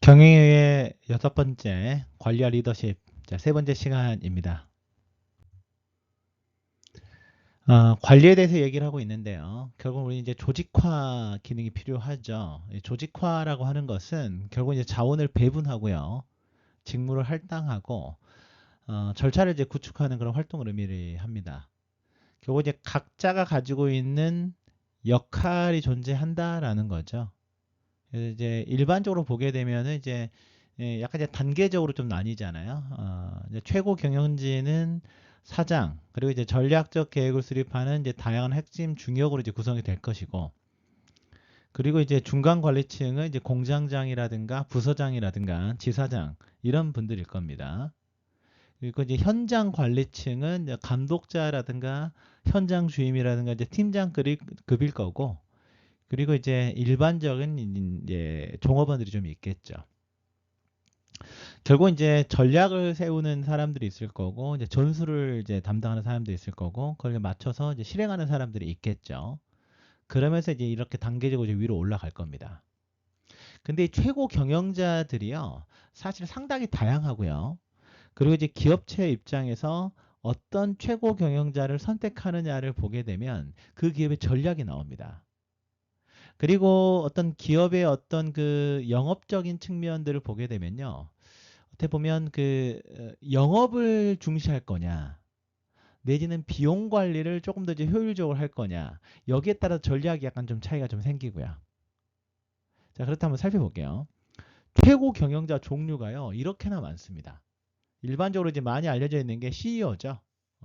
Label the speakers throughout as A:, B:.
A: 경영의 여섯 번째 관리와 리더십 세 번째 시간입니다. 관리에 대해서 얘기를 하고 있는데요. 결국 우리 이제 조직화 기능이 필요하죠. 이 조직화라고 하는 것은 결국 이제 자원을 배분하고요, 직무를 할당하고 절차를 이제 구축하는 그런 활동을 의미합니다. 결국 이제 각자가 가지고 있는 역할이 존재한다라는 거죠. 그래서 이제 일반적으로 보게 되면은 이제 약간 이제 단계적으로 좀 나뉘잖아요. 이제 최고 경영진은 사장, 그리고 이제 전략적 계획을 수립하는 이제 다양한 핵심 중역으로 이제 구성이 될 것이고, 그리고 이제 중간 관리층은 이제 공장장이라든가 부서장이라든가 지사장 이런 분들일 겁니다. 그리고 이제 현장 관리층은 이제 감독자라든가 현장 주임이라든가 이제 팀장급일 거고, 그리고 이제 일반적인 이제 종업원들이 좀 있겠죠. 결국 이제 전략을 세우는 사람들이 있을 거고, 이제 전술을 이제 담당하는 사람들이 있을 거고, 그걸 맞춰서 이제 실행하는 사람들이 있겠죠. 그러면서 이제 이렇게 단계적으로 이제 위로 올라갈 겁니다. 근데 이 최고 경영자들이요, 사실 상당히 다양하고요. 그리고 이제 기업체 입장에서 어떤 최고 경영자를 선택하느냐를 보게 되면 그 기업의 전략이 나옵니다. 그리고 어떤 기업의 어떤 그 영업적인 측면들을 보게 되면요, 어떻게 보면 그 영업을 중시할 거냐, 내지는 비용 관리를 조금 더 이제 효율적으로 할 거냐, 여기에 따라 전략이 약간 좀 차이가 좀 생기고요. 자, 그렇다면 살펴볼게요. 최고 경영자 종류가요, 이렇게나 많습니다. 일반적으로 이제 많이 알려져 있는 게 CEO죠.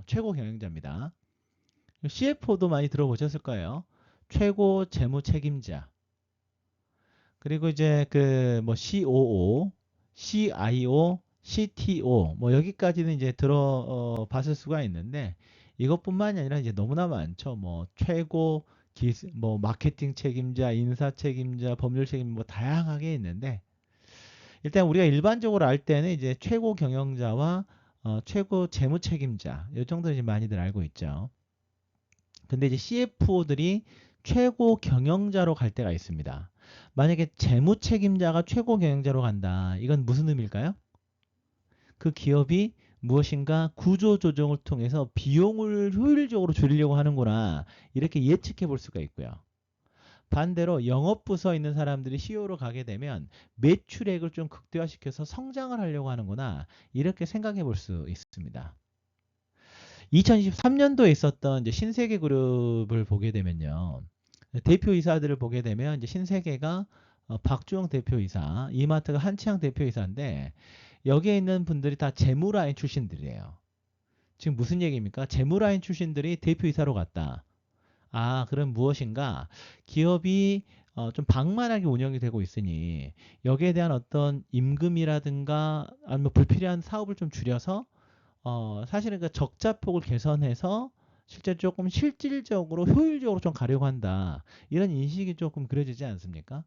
A: 최고 경영자입니다. CFO도 많이 들어보셨을 거예요. 최고 재무 책임자. 그리고 이제 그 뭐 COO, CIO, CTO 뭐 여기까지는 이제 봤을 수가 있는데, 이것뿐만이 아니라 이제 너무나 많죠. 뭐 최고 뭐 마케팅 책임자, 인사 책임자, 법률 책임자 뭐 다양하게 있는데, 일단 우리가 일반적으로 알 때는 이제 최고 경영자와 최고 재무 책임자 이 정도 이제 많이들 알고 있죠. 근데 이제 CFO들이 최고 경영자로 갈 때가 있습니다. 만약에 재무 책임자가 최고 경영자로 간다. 이건 무슨 의미일까요? 그 기업이 무엇인가 구조 조정을 통해서 비용을 효율적으로 줄이려고 하는구나. 이렇게 예측해 볼 수가 있고요. 반대로 영업부서에 있는 사람들이 CEO로 가게 되면 매출액을 좀 극대화시켜서 성장을 하려고 하는구나. 이렇게 생각해 볼 수 있습니다. 2023년도에 있었던 이제 신세계 그룹을 보게 되면요, 대표이사들을 보게 되면 이제 신세계가 박주영 대표이사, 이마트가 한치양 대표이사인데, 여기에 있는 분들이 다 재무라인 출신들이에요. 지금 무슨 얘기입니까? 재무라인 출신들이 대표이사로 갔다. 그럼 무엇인가? 기업이 좀 방만하게 운영이 되고 있으니 여기에 대한 어떤 임금이라든가 아니면 불필요한 사업을 좀 줄여서 사실은 그 적자폭을 개선해서 실제 조금 실질적으로 효율적으로 좀 가려고 한다. 이런 인식이 조금 그려지지 않습니까?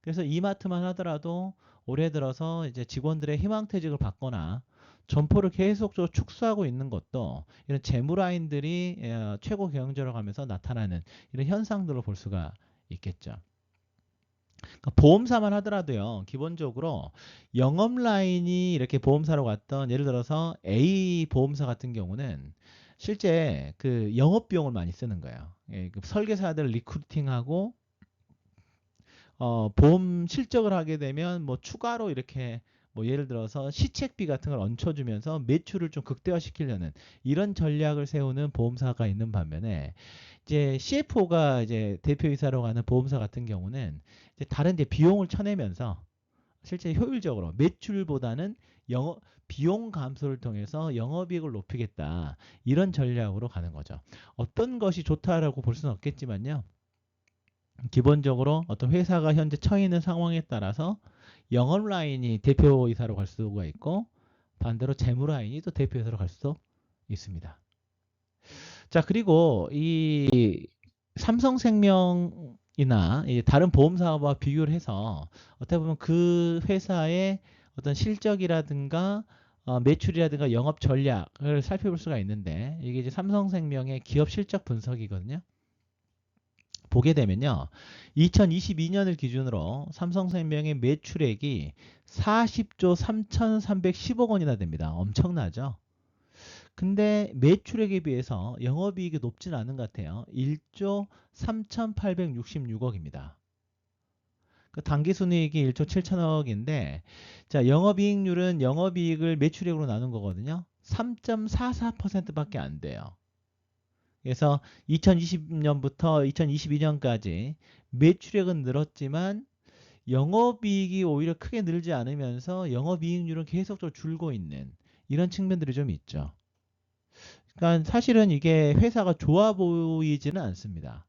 A: 그래서 이마트만 하더라도 올해 들어서 이제 직원들의 희망퇴직을 받거나 점포를 계속적으로 축소하고 있는 것도 이런 재무라인들이 최고 경영자로 가면서 나타나는 이런 현상들로 볼 수가 있겠죠. 그러니까 보험사만 하더라도요, 기본적으로 영업 라인이 이렇게 보험사로 갔던, 예를 들어서 A 보험사 같은 경우는 실제 그 영업 비용을 많이 쓰는 거예요. 그 설계사들 리크루팅하고 보험 실적을 하게 되면 뭐 추가로 이렇게 뭐 예를 들어서 시책비 같은 걸 얹혀주면서 매출을 좀 극대화시키려는 이런 전략을 세우는 보험사가 있는 반면에, 이제 CFO가 이제 대표이사로 가는 보험사 같은 경우는 이제 다른 이제 비용을 쳐내면서 실제 효율적으로 매출보다는 비용 감소를 통해서 영업이익을 높이겠다, 이런 전략으로 가는 거죠. 어떤 것이 좋다라고 볼 수는 없겠지만요, 기본적으로 어떤 회사가 현재 처해 있는 상황에 따라서 영업 라인이 대표이사로 갈 수가 있고, 반대로 재무 라인이 또 대표이사로 갈 수도 있습니다. 자, 그리고 이 삼성생명이나 다른 보험사와 비교를 해서 어떻게 보면 그 회사의 어떤 실적이라든가 매출이라든가 영업 전략을 살펴볼 수가 있는데, 이게 이제 삼성생명의 기업 실적 분석이거든요. 보게 되면요. 2022년을 기준으로 삼성생명의 매출액이 40조 3,310억 원이나 됩니다. 엄청나죠? 근데 매출액에 비해서 영업이익이 높진 않은 것 같아요. 1조 3,866억입니다. 그 당기순이익이 1조 7천억인데, 자, 영업이익률은 영업이익을 매출액으로 나눈 거거든요. 3.44%밖에 안 돼요. 그래서 2020년부터 2022년까지 매출액은 늘었지만 영업이익이 오히려 크게 늘지 않으면서 영업이익률은 계속적으로 줄고 있는 이런 측면들이 좀 있죠. 그러니까 사실은 이게 회사가 좋아 보이지는 않습니다.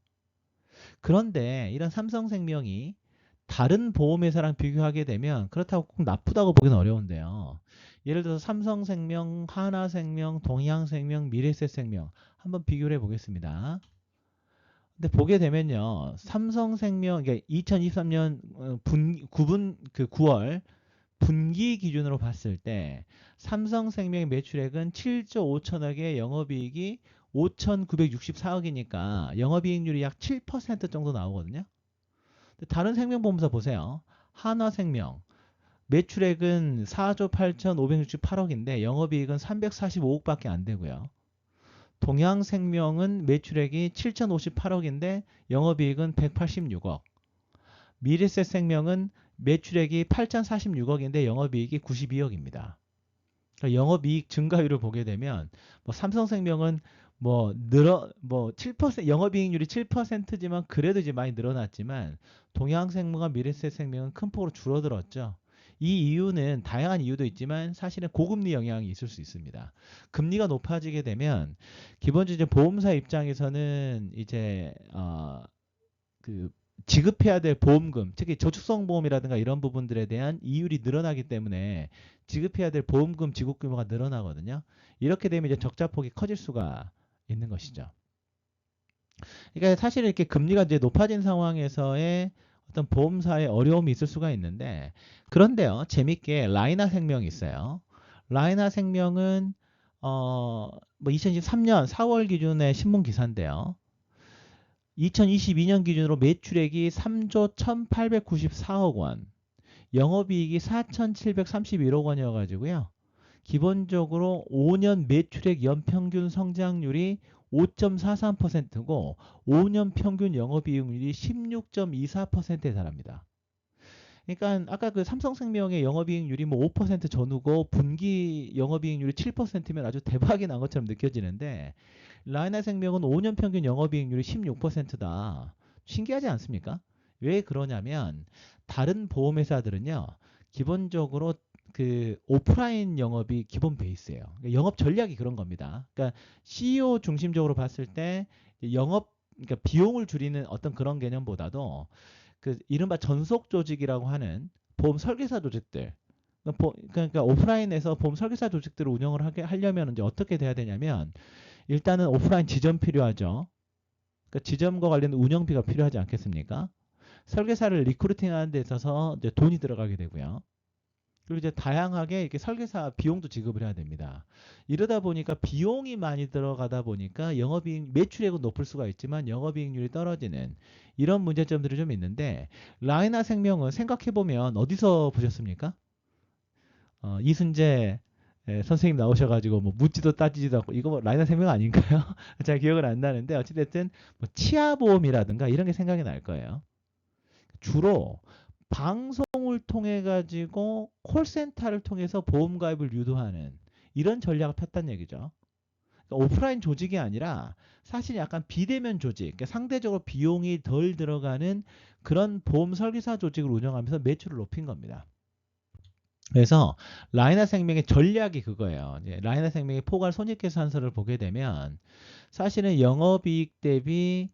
A: 그런데 이런 삼성생명이 다른 보험회사랑 비교하게 되면 그렇다고 꼭 나쁘다고 보기는 어려운데요. 예를 들어서 삼성생명, 하나생명, 동양생명, 미래에셋생명 한번 비교를 해보겠습니다. 근데 보게 되면요. 삼성생명, 그러니까 2023년 9월 분기 기준으로 봤을 때 삼성생명의 매출액은 7조 5천억에 영업이익이 5,964억이니까 영업이익률이 약 7% 정도 나오거든요. 다른 생명보험사 보세요. 한화생명 매출액은 4조 8,568억인데 영업이익은 345억밖에 안 되고요. 동양생명은 매출액이 7,058억인데 영업이익은 186억. 미래셋생명은 매출액이 8,046억인데 영업이익이 92억입니다. 그러니까 영업이익 증가율을 보게 되면 뭐 삼성생명은 뭐 7% 영업이익률이 7%지만 그래도 이제 많이 늘어났지만 동양생명과 미래셋생명은 큰 폭으로 줄어들었죠. 이 이유는 다양한 이유도 있지만 사실은 고금리 영향이 있을 수 있습니다. 금리가 높아지게 되면 기본적으로 보험사 입장에서는 이제 그 지급해야 될 보험금, 특히 저축성 보험이라든가 이런 부분들에 대한 이율이 늘어나기 때문에 지급해야 될 보험금 지급 규모가 늘어나거든요. 이렇게 되면 이제 적자폭이 커질 수가 있는 것이죠. 그러니까 사실 이렇게 금리가 이제 높아진 상황에서의 어떤 보험사의 어려움이 있을 수가 있는데, 그런데요, 재밌게 라이나 생명이 있어요. 라이나 생명은 뭐 2023년 4월 기준의 신문 기사인데요. 2022년 기준으로 매출액이 3조 1,894억 원, 영업이익이 4,731억 원이어가지고요. 기본적으로 5년 매출액 연평균 성장률이 5.43%고 5년 평균 영업이익률이 16.24%에 달합니다. 그러니까 아까 그 삼성생명의 영업이익률이 뭐 5% 전후고 분기 영업이익률이 7%면 아주 대박이 난 것처럼 느껴지는데 라이나생명은 5년 평균 영업이익률이 16%다. 신기하지 않습니까? 왜 그러냐면 다른 보험회사들은요. 기본적으로 그 오프라인 영업이 기본 베이스예요. 그러니까 영업 전략이 그런 겁니다. 그러니까 CEO 중심적으로 봤을 때 영업 그러니까 비용을 줄이는 어떤 그런 개념보다도 그 이른바 전속 조직이라고 하는 보험 설계사 조직들 그러니까 오프라인에서 보험 설계사 조직들을 운영을 하려면 이제 어떻게 돼야 되냐면 일단은 오프라인 지점 필요하죠. 그러니까 지점과 관련 운영비가 필요하지 않겠습니까? 설계사를 리크루팅하는 데 있어서 이제 돈이 들어가게 되고요. 그리고 이제 다양하게 이렇게 설계사 비용도 지급을 해야 됩니다. 이러다 보니까 비용이 많이 들어가다 보니까 영업이익 매출액은 높을 수가 있지만 영업이익률이 떨어지는 이런 문제점들이 좀 있는데 라이나 생명은 생각해 보면 어디서 보셨습니까? 이순재 선생님 나오셔가지고 뭐 묻지도 따지지도 않고 이거 뭐 라이나 생명 아닌가요? 잘 기억은 안 나는데 어찌됐든 뭐 치아보험이라든가 이런 게 생각이 날 거예요. 주로 방송을 통해 가지고 콜센터를 통해서 보험 가입을 유도하는 이런 전략을 폈다는 얘기죠. 그러니까 오프라인 조직이 아니라 사실 약간 비대면 조직, 그러니까 상대적으로 비용이 덜 들어가는 그런 보험 설계사 조직을 운영하면서 매출을 높인 겁니다. 그래서 라이나 생명의 전략이 그거예요. 이제 라이나 생명의 포괄 손익계산서를 보게 되면 사실은 영업이익 대비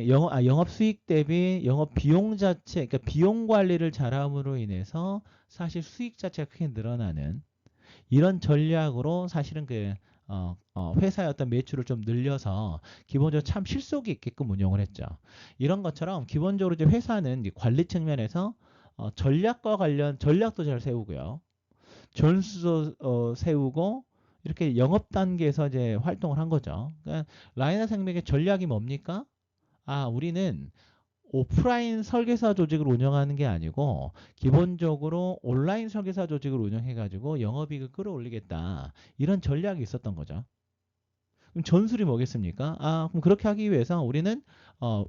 A: 영업 수익 대비 영업 비용 자체, 그러니까 비용 관리를 잘함으로 인해서 사실 수익 자체가 크게 늘어나는 이런 전략으로 사실은 회사의 어떤 매출을 좀 늘려서 기본적으로 참 실속이 있게끔 운영을 했죠. 이런 것처럼 기본적으로 이제 회사는 관리 측면에서 전략과 관련 전략도 잘 세우고요. 전수도 세우고 이렇게 영업 단계에서 이제 활동을 한 거죠. 그러니까 라이나 생명의 전략이 뭡니까? 우리는 오프라인 설계사 조직을 운영하는 게 아니고 기본적으로 온라인 설계사 조직을 운영해가지고 영업이익을 끌어올리겠다. 이런 전략이 있었던 거죠. 그럼 전술이 뭐겠습니까? 그럼 그렇게 하기 위해서 우리는 어,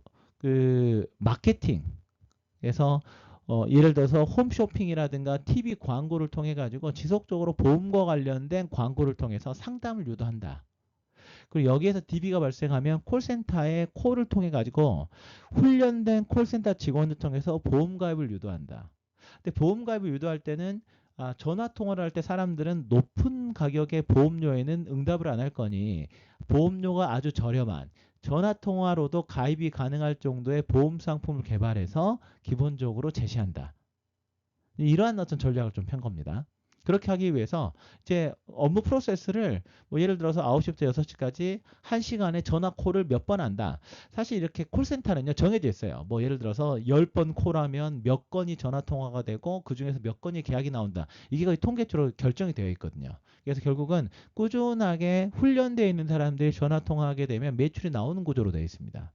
A: 마케팅에서 예를 들어서 홈쇼핑이라든가 TV 광고를 통해 가지고 지속적으로 보험과 관련된 광고를 통해서 상담을 유도한다. 그리고 여기에서 DB가 발생하면 콜센터에 콜을 통해 가지고 훈련된 콜센터 직원을 통해서 보험 가입을 유도한다. 근데 보험 가입을 유도할 때는 전화 통화를 할 때 사람들은 높은 가격의 보험료에는 응답을 안 할 거니 보험료가 아주 저렴한 전화 통화로도 가입이 가능할 정도의 보험 상품을 개발해서 기본적으로 제시한다. 이러한 어떤 전략을 좀 편 겁니다. 그렇게 하기 위해서 이제 업무 프로세스를 뭐 예를 들어서 9시부터 6시까지 1시간에 전화 콜을 몇 번 한다. 사실 이렇게 콜센터는요 정해져 있어요. 뭐 예를 들어서 10번 콜하면 몇 건이 전화 통화가 되고 그중에서 몇 건이 계약이 나온다. 이게 거의 통계적으로 결정이 되어 있거든요. 그래서 결국은 꾸준하게 훈련되어 있는 사람들이 전화 통화하게 되면 매출이 나오는 구조로 되어 있습니다.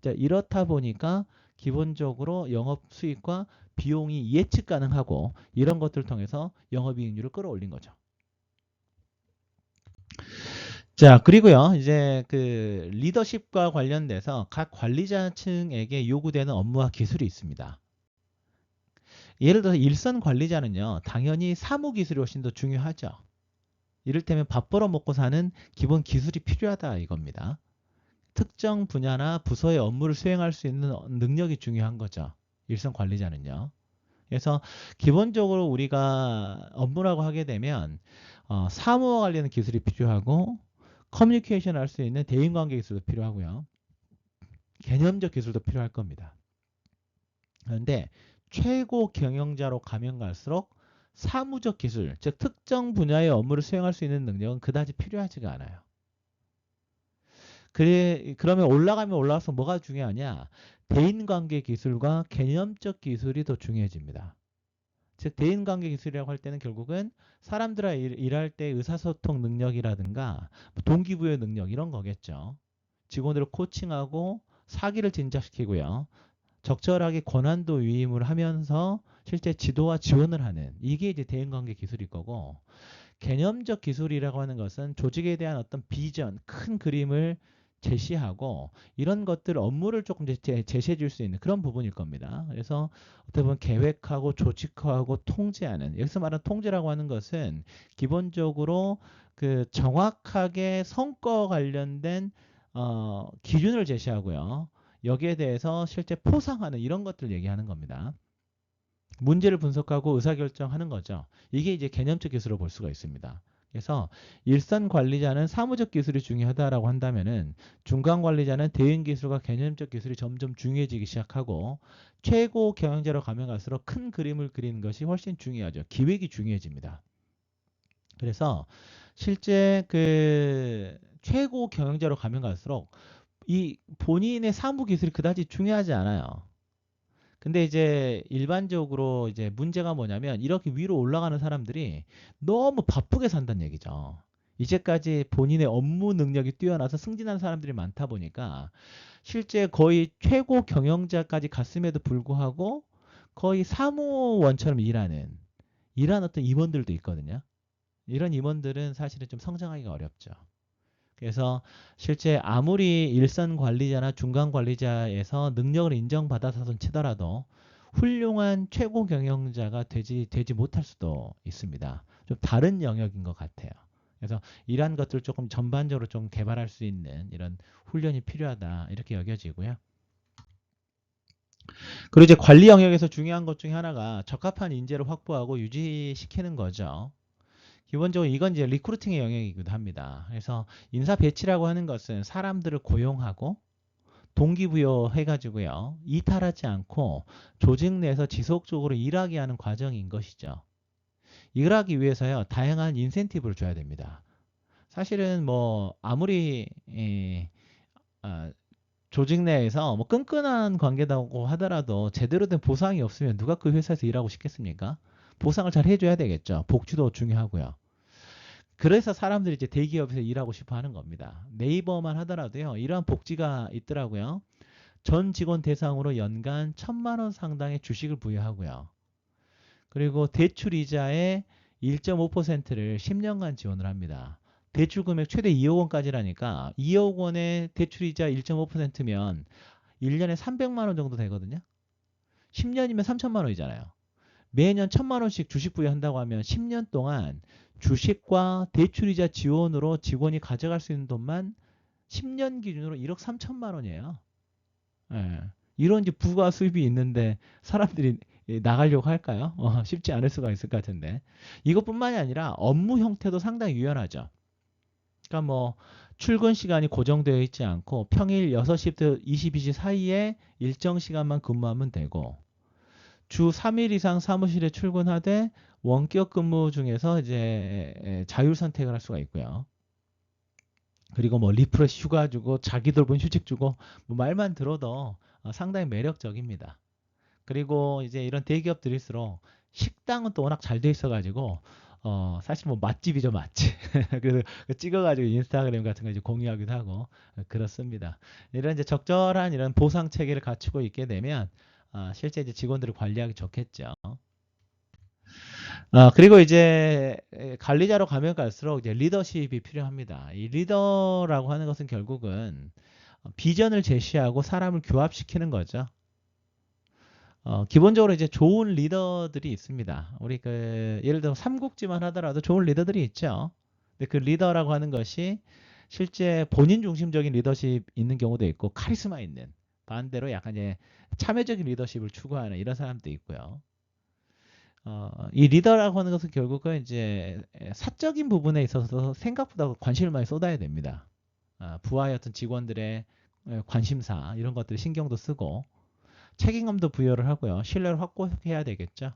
A: 자, 이렇다 보니까 기본적으로 영업 수익과 비용이 예측 가능하고 이런 것들을 통해서 영업이익률을 끌어올린 거죠. 자, 그리고요, 이제 그 리더십과 관련돼서 각 관리자층에게 요구되는 업무와 기술이 있습니다. 예를 들어서 일선 관리자는요, 당연히 사무 기술이 훨씬 더 중요하죠. 이를테면 밥 벌어 먹고 사는 기본 기술이 필요하다 이겁니다. 특정 분야나 부서의 업무를 수행할 수 있는 능력이 중요한 거죠. 일선 관리자는요. 그래서 기본적으로 우리가 업무라고 하게 되면 사무와 관련된 기술이 필요하고 커뮤니케이션 할 수 있는 대인관계 기술도 필요하고요. 개념적 기술도 필요할 겁니다. 그런데 최고 경영자로 가면 갈수록 사무적 기술, 즉 특정 분야의 업무를 수행할 수 있는 능력은 그다지 필요하지가 않아요. 그러면 올라가면 올라갈수록 뭐가 중요하냐? 대인관계 기술과 개념적 기술이 더 중요해집니다. 즉 대인관계 기술이라고 할 때는 결국은 사람들과 일할 때 의사소통 능력이라든가 동기부여 능력 이런 거겠죠. 직원들을 코칭하고 사기를 진작시키고요. 적절하게 권한도 위임을 하면서 실제 지도와 지원을 하는 이게 이제 대인관계 기술일 거고 개념적 기술이라고 하는 것은 조직에 대한 어떤 비전, 큰 그림을 제시하고 이런 것들 업무를 조금 제시해 줄 수 있는 그런 부분일 겁니다. 그래서 어떻게 보면 계획하고 조직화하고 통제하는 여기서 말하는 통제라고 하는 것은 기본적으로 그 정확하게 성과 관련된 기준을 제시하고요. 여기에 대해서 실제 포상하는 이런 것들 얘기하는 겁니다. 문제를 분석하고 의사결정하는 거죠. 이게 이제 개념적 기술로 볼 수가 있습니다. 그래서 일선 관리자는 사무적 기술이 중요하다라고 한다면은 중간 관리자는 대응 기술과 개념적 기술이 점점 중요해지기 시작하고 최고 경영자로 가면 갈수록 큰 그림을 그리는 것이 훨씬 중요하죠. 기획이 중요해집니다. 그래서 실제 그 최고 경영자로 가면 갈수록 이 본인의 사무 기술이 그다지 중요하지 않아요. 근데 이제 일반적으로 이제 문제가 뭐냐면 이렇게 위로 올라가는 사람들이 너무 바쁘게 산다는 얘기죠. 이제까지 본인의 업무 능력이 뛰어나서 승진한 사람들이 많다 보니까 실제 거의 최고 경영자까지 갔음에도 불구하고 거의 사무원처럼 일하는 어떤 임원들도 있거든요. 이런 임원들은 사실은 좀 성장하기가 어렵죠. 그래서 실제 아무리 일선 관리자나 중간 관리자에서 능력을 인정받아서는 치더라도 훌륭한 최고 경영자가 되지 못할 수도 있습니다. 좀 다른 영역인 것 같아요. 그래서 이러한 것들을 조금 전반적으로 좀 개발할 수 있는 이런 훈련이 필요하다 이렇게 여겨지고요. 그리고 이제 관리 영역에서 중요한 것 중에 하나가 적합한 인재를 확보하고 유지시키는 거죠. 기본적으로 이건 이제 리크루팅의 영역이기도 합니다. 그래서 인사 배치라고 하는 것은 사람들을 고용하고 동기부여 해가지고요. 이탈하지 않고 조직 내에서 지속적으로 일하게 하는 과정인 것이죠. 일하기 위해서요. 다양한 인센티브를 줘야 됩니다. 사실은 뭐 아무리 조직 내에서 뭐 끈끈한 관계다고 하더라도 제대로 된 보상이 없으면 누가 그 회사에서 일하고 싶겠습니까? 보상을 잘 해줘야 되겠죠. 복지도 중요하고요. 그래서 사람들이 이제 대기업에서 일하고 싶어 하는 겁니다. 네이버만 하더라도요, 이러한 복지가 있더라고요. 전 직원 대상으로 연간 1,000만 원 상당의 주식을 부여하고요. 그리고 대출 이자의 1.5%를 10년간 지원을 합니다. 대출 금액 최대 2억 원까지라니까 2억 원의 대출 이자 1.5%면 1년에 300만 원 정도 되거든요. 10년이면 3천만 원이잖아요. 매년 1,000만 원씩 주식 부여한다고 하면 10년 동안 주식과 대출이자 지원으로 직원이 가져갈 수 있는 돈만 10년 기준으로 1억 3천만 원이에요. 예. 이런 이제 부가 수입이 있는데 사람들이 나가려고 할까요? 쉽지 않을 수가 있을 것 같은데. 이것뿐만이 아니라 업무 형태도 상당히 유연하죠. 그러니까 뭐 출근 시간이 고정되어 있지 않고 평일 6시부터 22시 사이에 일정 시간만 근무하면 되고 주 3일 이상 사무실에 출근하되 원격 근무 중에서 이제 자율 선택을 할 수가 있고요. 그리고 뭐 리프레시 휴가 주고 자기 돌봄 휴직 주고 뭐 말만 들어도 상당히 매력적입니다. 그리고 이제 이런 대기업들일수록 식당은 또 워낙 잘 돼 있어가지고 사실 뭐 맛집이죠 맛집. 그래서 찍어가지고 인스타그램 같은 거 이제 공유하기도 하고 그렇습니다. 이런 이제 적절한 이런 보상 체계를 갖추고 있게 되면 실제 이제 직원들을 관리하기 좋겠죠. 그리고 이제 관리자로 가면 갈수록 이제 리더십이 필요합니다. 이 리더라고 하는 것은 결국은 비전을 제시하고 사람을 교합시키는 거죠. 기본적으로 이제 좋은 리더들이 있습니다. 우리 예를 들어 삼국지만 하더라도 좋은 리더들이 있죠. 근데 그 리더라고 하는 것이 실제 본인 중심적인 리더십 있는 경우도 있고 카리스마 있는 반대로 약간 이제 참여적인 리더십을 추구하는 이런 사람도 있고요. 이 리더라고 하는 것은 결국은 이제 사적인 부분에 있어서 생각보다 관심을 많이 쏟아야 됩니다. 부하의 어떤 직원들의 관심사 이런 것들 신경도 쓰고 책임감도 부여를 하고요. 신뢰를 확보해야 되겠죠.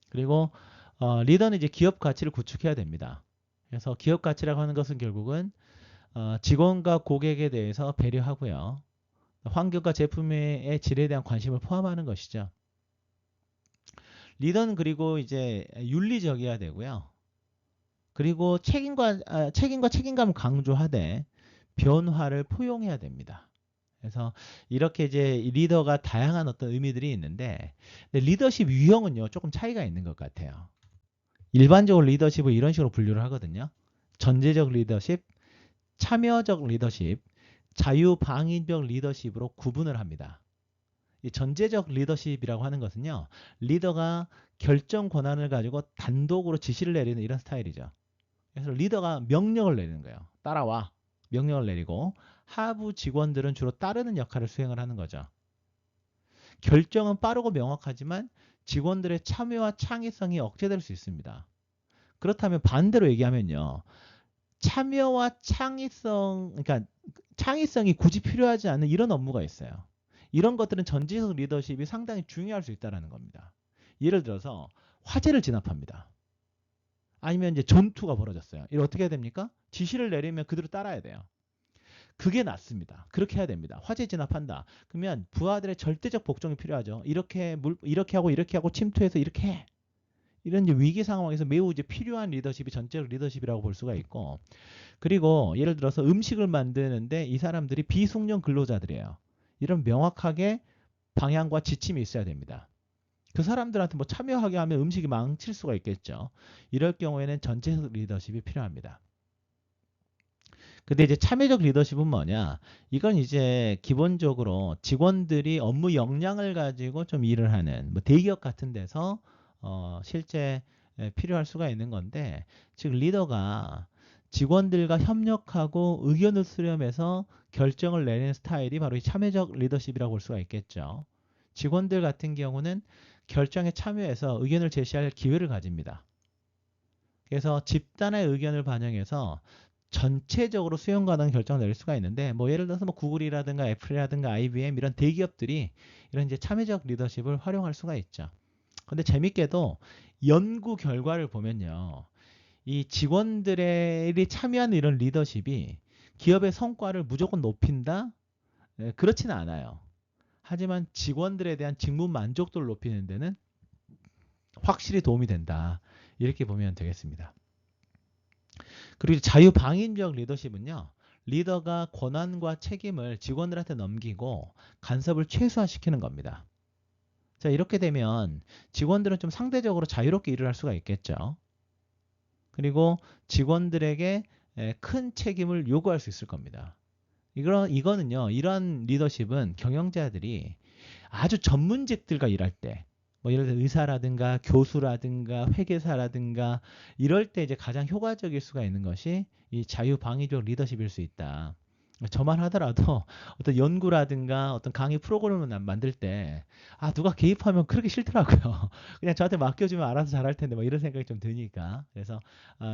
A: 그리고 리더는 이제 기업 가치를 구축해야 됩니다. 그래서 기업 가치라고 하는 것은 결국은 직원과 고객에 대해서 배려하고요. 환경과 제품의 질에 대한 관심을 포함하는 것이죠. 리더는 그리고 이제 윤리적이어야 되고요. 그리고 책임과 책임감을 강조하되 변화를 포용해야 됩니다. 그래서 이렇게 이제 리더가 다양한 어떤 의미들이 있는데 리더십 유형은요 조금 차이가 있는 것 같아요. 일반적으로 리더십을 이런 식으로 분류를 하거든요. 전제적 리더십, 참여적 리더십, 자유방임적 리더십으로 구분을 합니다. 이 전제적 리더십이라고 하는 것은요. 리더가 결정 권한을 가지고 단독으로 지시를 내리는 이런 스타일이죠. 그래서 리더가 명령을 내리는 거예요. 따라와. 명령을 내리고 하부 직원들은 주로 따르는 역할을 수행을 하는 거죠. 결정은 빠르고 명확하지만 직원들의 참여와 창의성이 억제될 수 있습니다. 그렇다면 반대로 얘기하면요. 참여와 그러니까 창의성이 굳이 필요하지 않은 이런 업무가 있어요. 이런 것들은 전지적 리더십이 상당히 중요할 수 있다는 겁니다. 예를 들어서 화재를 진압합니다. 아니면 이제 전투가 벌어졌어요. 이걸 어떻게 해야 됩니까? 지시를 내리면 그대로 따라야 돼요. 그게 낫습니다. 그렇게 해야 됩니다. 화재 진압한다. 그러면 부하들의 절대적 복종이 필요하죠. 이렇게 하고 침투해서 이렇게 해. 이런 이제 위기 상황에서 매우 이제 필요한 리더십이 전적 리더십이라고 볼 수가 있고, 그리고 예를 들어서 음식을 만드는데 이 사람들이 비숙련 근로자들이에요. 이런 명확하게 방향과 지침이 있어야 됩니다. 그 사람들한테 뭐 참여하게 하면 음식이 망칠 수가 있겠죠. 이럴 경우에는 전체적 리더십이 필요합니다. 근데 이제 참여적 리더십은 뭐냐? 이건 이제 기본적으로 직원들이 업무 역량을 가지고 좀 일을 하는 뭐 대기업 같은 데서 실제 필요할 수가 있는 건데, 즉 리더가 직원들과 협력하고 의견을 수렴해서 결정을 내리는 스타일이 바로 이 참여적 리더십이라고 볼 수가 있겠죠. 직원들 같은 경우는 결정에 참여해서 의견을 제시할 기회를 가집니다. 그래서 집단의 의견을 반영해서 전체적으로 수용 가능한 결정을 내릴 수가 있는데, 뭐 예를 들어서 뭐 구글이라든가 애플이라든가 IBM 이런 대기업들이 이런 이제 참여적 리더십을 활용할 수가 있죠. 근데 재밌게도 연구 결과를 보면요, 이 직원들이 참여하는 이런 리더십이 기업의 성과를 무조건 높인다? 그렇지는 않아요. 하지만 직원들에 대한 직무 만족도를 높이는 데는 확실히 도움이 된다. 이렇게 보면 되겠습니다. 그리고 자유방임적 리더십은요. 리더가 권한과 책임을 직원들한테 넘기고 간섭을 최소화시키는 겁니다. 자, 이렇게 되면 직원들은 좀 상대적으로 자유롭게 일을 할 수가 있겠죠. 그리고 직원들에게 큰 책임을 요구할 수 있을 겁니다. 이거는요, 이러한 리더십은 경영자들이 아주 전문직들과 일할 때, 뭐 예를 들어 의사라든가 교수라든가 회계사라든가 이럴 때 이제 가장 효과적일 수가 있는 것이 이 자유방위적 리더십일 수 있다. 저만 하더라도 어떤 연구라든가 어떤 강의 프로그램을 만들 때, 아, 누가 개입하면 그렇게 싫더라고요. 그냥 저한테 맡겨주면 알아서 잘할 텐데, 뭐 이런 생각이 좀 드니까. 그래서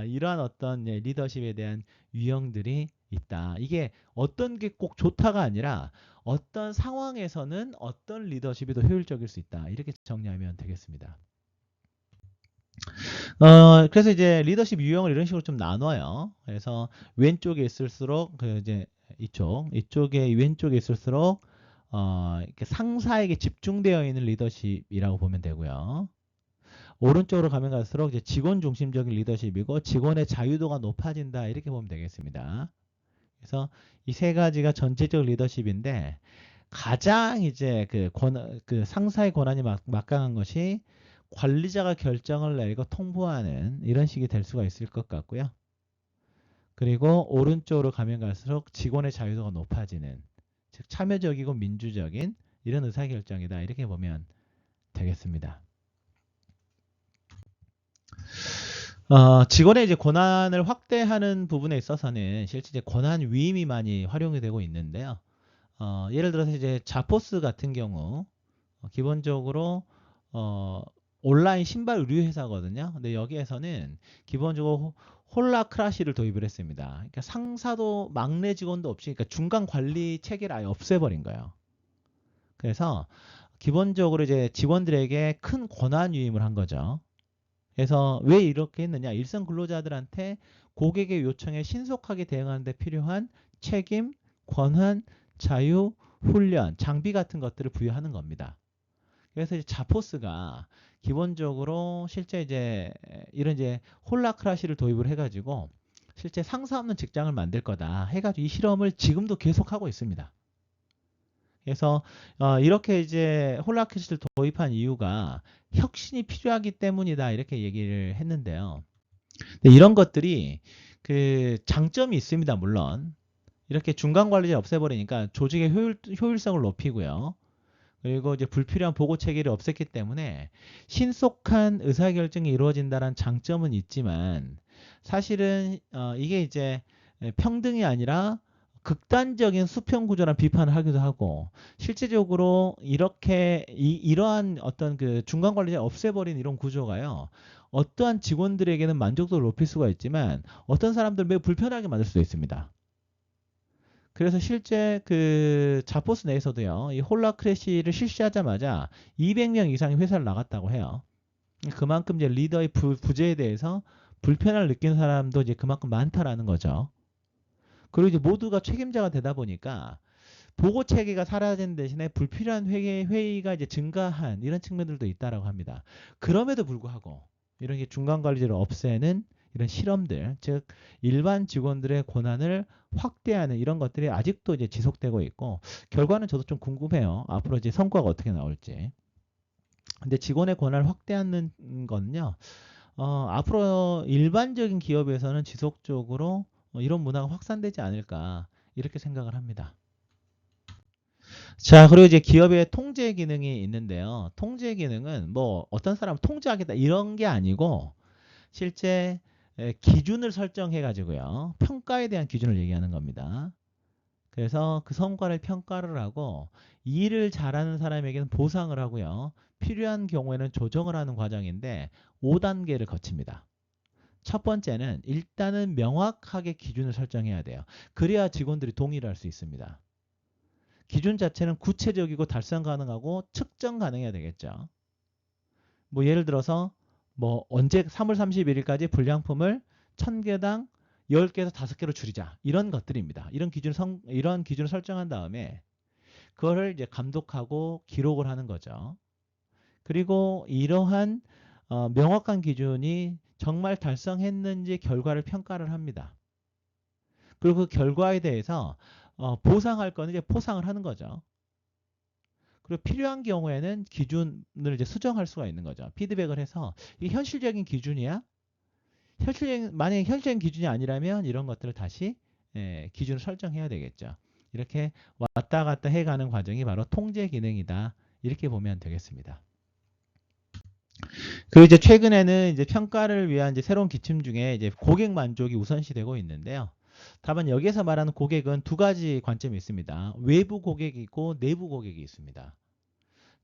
A: 이러한 어떤 리더십에 대한 유형들이 있다. 이게 어떤 게 꼭 좋다가 아니라 어떤 상황에서는 어떤 리더십이 더 효율적일 수 있다. 이렇게 정리하면 되겠습니다. 그래서 이제 리더십 유형을 이런 식으로 좀 나눠요. 그래서 왼쪽에 있을수록 그 이제 이쪽에 왼쪽에 있을수록 이렇게 상사에게 집중되어 있는 리더십이라고 보면 되고요. 오른쪽으로 가면 갈수록 이제 직원 중심적인 리더십이고 직원의 자유도가 높아진다 이렇게 보면 되겠습니다. 그래서 이 세 가지가 전체적 리더십인데 가장 이제 그 상사의 권한이 막강한 것이 관리자가 결정을 내리고 통보하는 이런 식이 될 수가 있을 것 같고요. 그리고 오른쪽으로 가면 갈수록 직원의 자유도가 높아지는, 즉 참여적이고 민주적인 이런 의사결정이다 이렇게 보면 되겠습니다. 직원의 이제 권한을 확대하는 부분에 있어서는 실제 이제 권한 위임이 많이 활용이 되고 있는데요. 예를 들어서 이제 자포스 같은 경우 기본적으로 어, 온라인 신발 의류 회사거든요. 근데 여기에서는 기본적으로 홀라크라시를 도입을 했습니다. 그러니까 상사도 막내 직원도 없이 그러니까 중간 관리 체계를 아예 없애버린 거예요. 그래서 기본적으로 이제 직원들에게 큰 권한 위임을 한 거죠. 그래서 왜 이렇게 했느냐? 일선 근로자들한테 고객의 요청에 신속하게 대응하는 데 필요한 책임, 권한, 자유, 훈련, 장비 같은 것들을 부여하는 겁니다. 그래서 이제 자포스가 기본적으로 실제 이제 이런 이제 홀라크라시를 도입을 해가지고 실제 상사 없는 직장을 만들 거다 해가지고 이 실험을 지금도 계속하고 있습니다. 그래서 이렇게 이제 홀라크라시를 도입한 이유가 혁신이 필요하기 때문이다 이렇게 얘기를 했는데요. 근데 이런 것들이 그 장점이 있습니다. 물론 이렇게 중간 관리자 없애버리니까 조직의 효율성을 높이고요. 그리고 이제 불필요한 보고 체계를 없앴기 때문에 신속한 의사결정이 이루어진다는 장점은 있지만 사실은 이게 이제 평등이 아니라 극단적인 수평 구조란 비판을 하기도 하고 실제적으로 이렇게 이러한 어떤 그 중간 관리자 없애버린 이런 구조가요. 어떠한 직원들에게는 만족도를 높일 수가 있지만 어떤 사람들 매우 불편하게 만들 수도 있습니다. 그래서 실제 그 자포스 내에서도요, 이 홀라 크래시를 실시하자마자 200명 이상이 회사를 나갔다고 해요. 그만큼 이제 리더의 부재에 대해서 불편함을 느끼는 사람도 이제 그만큼 많다라는 거죠. 그리고 이제 모두가 책임자가 되다 보니까 보고 체계가 사라진 대신에 불필요한 회의가 이제 증가한 이런 측면들도 있다라고 합니다. 그럼에도 불구하고 이런 게 중간 관리자를 없애는 이런 실험들, 즉 일반 직원들의 권한을 확대하는 이런 것들이 아직도 이제 지속되고 있고 결과는 저도 좀 궁금해요. 앞으로 이제 성과가 어떻게 나올지. 근데 직원의 권한을 확대하는 거는요. 앞으로 일반적인 기업에서는 지속적으로 이런 문화가 확산되지 않을까 이렇게 생각을 합니다. 자, 그리고 이제 기업의 통제 기능이 있는데요. 통제 기능은 뭐 어떤 사람을 통제하겠다 이런 게 아니고 실제 기준을 설정해 가지고요. 평가에 대한 기준을 얘기하는 겁니다. 그래서 그 성과를 평가를 하고 일을 잘하는 사람에게는 보상을 하고요. 필요한 경우에는 조정을 하는 과정인데 5단계를 거칩니다. 첫 번째는 일단은 명확하게 기준을 설정해야 돼요. 그래야 직원들이 동의를 할 수 있습니다. 기준 자체는 구체적이고 달성 가능하고 측정 가능해야 되겠죠. 뭐 예를 들어서 뭐 언제 3월 31일까지 불량품을 1000개당 10개에서 5개로 줄이자. 이런 것들입니다. 이런 기준을 설정한 다음에 그거를 이제 감독하고 기록을 하는 거죠. 그리고 이러한 명확한 기준이 정말 달성했는지 결과를 평가를 합니다. 그리고 그 결과에 대해서 보상할 거는 이제 포상을 하는 거죠. 그리고 필요한 경우에는 기준을 이제 수정할 수가 있는 거죠. 피드백을 해서 이게 현실적인 기준이야? 만약에 현실적인 기준이 아니라면 이런 것들을 다시 기준을 설정해야 되겠죠. 이렇게 왔다 갔다 해가는 과정이 바로 통제 기능이다. 이렇게 보면 되겠습니다. 그리고 이제 최근에는 이제 평가를 위한 이제 새로운 기침 중에 이제 고객 만족이 우선시되고 있는데요. 다만 여기서 말하는 고객은 두 가지 관점이 있습니다. 외부 고객이 있고 내부 고객이 있습니다.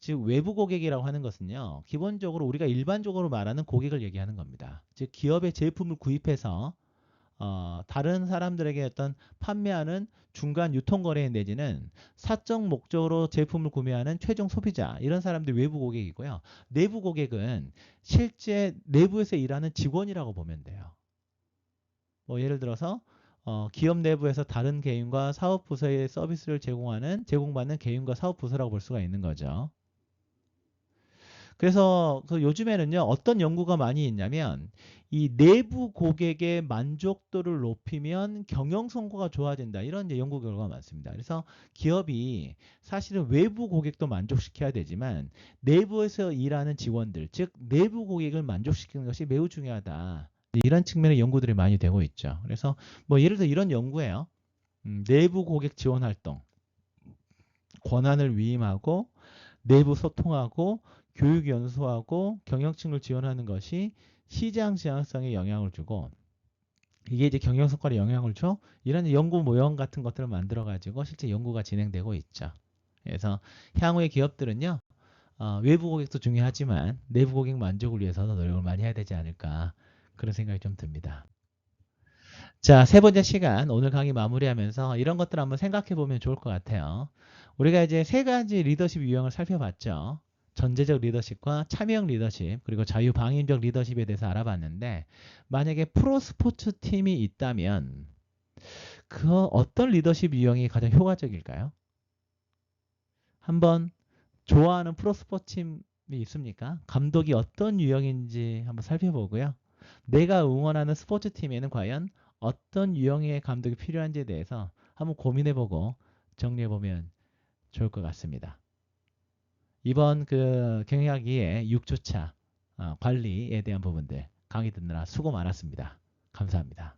A: 즉 외부 고객이라고 하는 것은요. 기본적으로 우리가 일반적으로 말하는 고객을 얘기하는 겁니다. 즉 기업의 제품을 구입해서 다른 사람들에게 어떤 판매하는 중간 유통거래 내지는 사적 목적으로 제품을 구매하는 최종 소비자 이런 사람들이 외부 고객이고요. 내부 고객은 실제 내부에서 일하는 직원이라고 보면 돼요. 뭐 예를 들어서 기업 내부에서 다른 개인과 사업 부서의 서비스를 제공받는 개인과 사업 부서라고 볼 수가 있는 거죠. 그래서 그 요즘에는요, 어떤 연구가 많이 있냐면, 이 내부 고객의 만족도를 높이면 경영 성과가 좋아진다. 이런 이제 연구 결과가 많습니다. 그래서 기업이 사실은 외부 고객도 만족시켜야 되지만, 내부에서 일하는 직원들, 즉, 내부 고객을 만족시키는 것이 매우 중요하다. 이런 측면의 연구들이 많이 되고 있죠. 그래서 뭐 예를 들어 이런 연구예요. 내부 고객 지원 활동, 권한을 위임하고, 내부 소통하고 교육 연수하고 경영층을 지원하는 것이 시장 제한성에 영향을 주고 이게 이제 경영 성과에 영향을 줘 이런 연구 모형 같은 것들을 만들어 가지고 실제 연구가 진행되고 있죠. 그래서 향후의 기업들은요 외부 고객도 중요하지만 내부 고객 만족을 위해서도 노력을 많이 해야 되지 않을까 그런 생각이 좀 듭니다. 자, 세 번째 시간 오늘 강의 마무리하면서 이런 것들 한번 생각해 보면 좋을 것 같아요. 우리가 이제 세 가지 리더십 유형을 살펴봤죠. 전제적 리더십과 참여형 리더십, 그리고 자유방임적 리더십에 대해서 알아봤는데 만약에 프로스포츠 팀이 있다면 그 어떤 리더십 유형이 가장 효과적일까요? 한번 좋아하는 프로스포츠 팀이 있습니까? 감독이 어떤 유형인지 한번 살펴보고요. 내가 응원하는 스포츠 팀에는 과연 어떤 유형의 감독이 필요한지에 대해서 한번 고민해보고 정리해보면 좋을 것 같습니다. 이번 그 경영학기의 6주차 관리에 대한 부분들 강의 듣느라 수고 많았습니다. 감사합니다.